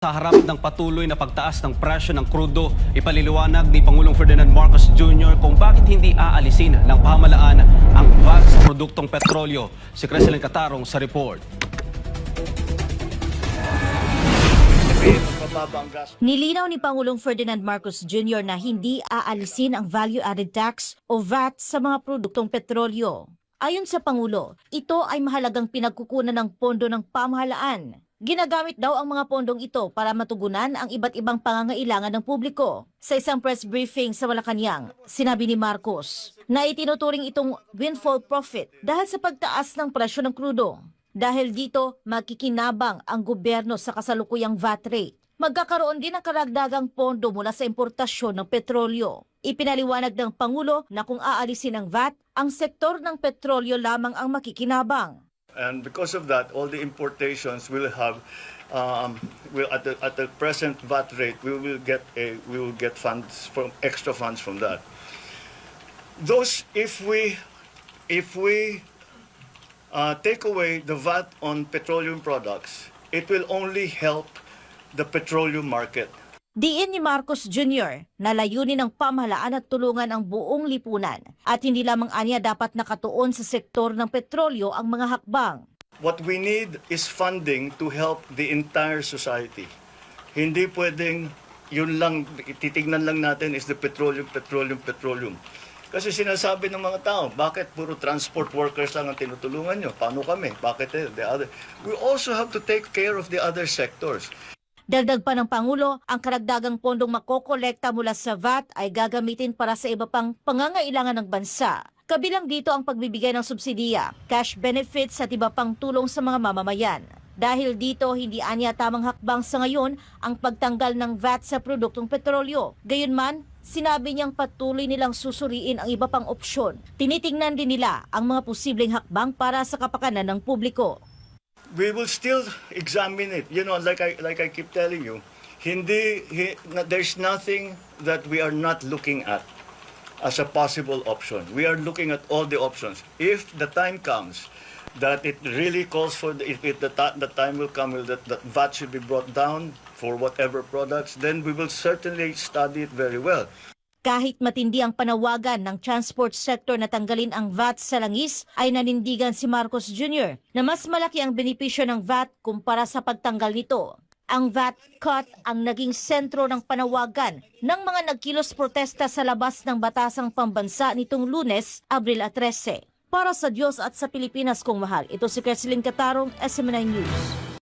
Sa harap ng patuloy na pagtaas ng presyo ng krudo, ipaliliwanag ni Pangulong Ferdinand Marcos Jr. kung bakit hindi aalisin ng pamahalaan ang VAT sa produktong petrolyo. Si Creselyn Catarong sa report. Nilinaw ni Pangulong Ferdinand Marcos Jr. na hindi aalisin ang value-added tax o VAT sa mga produktong petrolyo. Ayon sa Pangulo, ito ay mahalagang pinagkukunan ng pondo ng pamahalaan. Ginagamit daw ang mga pondong ito para matugunan ang iba't ibang pangangailangan ng publiko. Sa isang press briefing sa Malacanang, sinabi ni Marcos na itinuturing itong windfall profit dahil sa pagtaas ng presyo ng krudo. Dahil dito, makikinabang ang gobyerno sa kasalukuyang VAT rate. Magkakaroon din ng karagdagang pondo mula sa importasyon ng petrolyo. Ipinaliwanag ng Pangulo na kung aalisin ang VAT, ang sektor ng petrolyo lamang ang makikinabang. And because of that, all the importations will have, at the present VAT rate, we will get funds from extra funds from that. Those, if we take away the VAT on petroleum products, it will only help the petroleum market. Diin ni Marcos Jr. na layunin ng pamahalaan at tulungan ang buong lipunan at hindi lamang anya dapat nakatuon sa sektor ng petrolyo ang mga hakbang. What we need is funding to help the entire society. Hindi pwedeng yun lang, titignan lang natin is the petroleum. Kasi sinasabi ng mga tao, bakit puro transport workers lang ang tinutulungan nyo? Paano kami? Bakit the other? We also have to take care of the other sectors. Dagdag pa ng Pangulo, ang karagdagang pondong makokolekta mula sa VAT ay gagamitin para sa iba pang pangangailangan ng bansa. Kabilang dito ang pagbibigay ng subsidiya, cash benefits at iba pang tulong sa mga mamamayan. Dahil dito, hindi anya tamang hakbang sa ngayon ang pagtanggal ng VAT sa produktong petrolyo. Gayunman, sinabi niyang patuloy nilang susuriin ang iba pang opsyon. Tinitingnan din nila ang mga posibleng hakbang para sa kapakanan ng publiko. We will still examine it. You know, like I keep telling you, there's nothing that we are not looking at as a possible option. We are looking at all the options. If the time comes that it really calls for, the time will come that VAT should be brought down for whatever products, then we will certainly study it very well. Kahit matindi ang panawagan ng transport sector na tanggalin ang VAT sa langis, ay nanindigan si Marcos Jr. na mas malaki ang benepisyo ng VAT kumpara sa pagtanggal nito. Ang VAT cut ang naging sentro ng panawagan ng mga nagkilos protesta sa labas ng batasang pambansa nitong Lunes, Abril 13. Para sa Diyos at sa Pilipinas kong mahal, ito si Creselyn Catarong, SMNI News.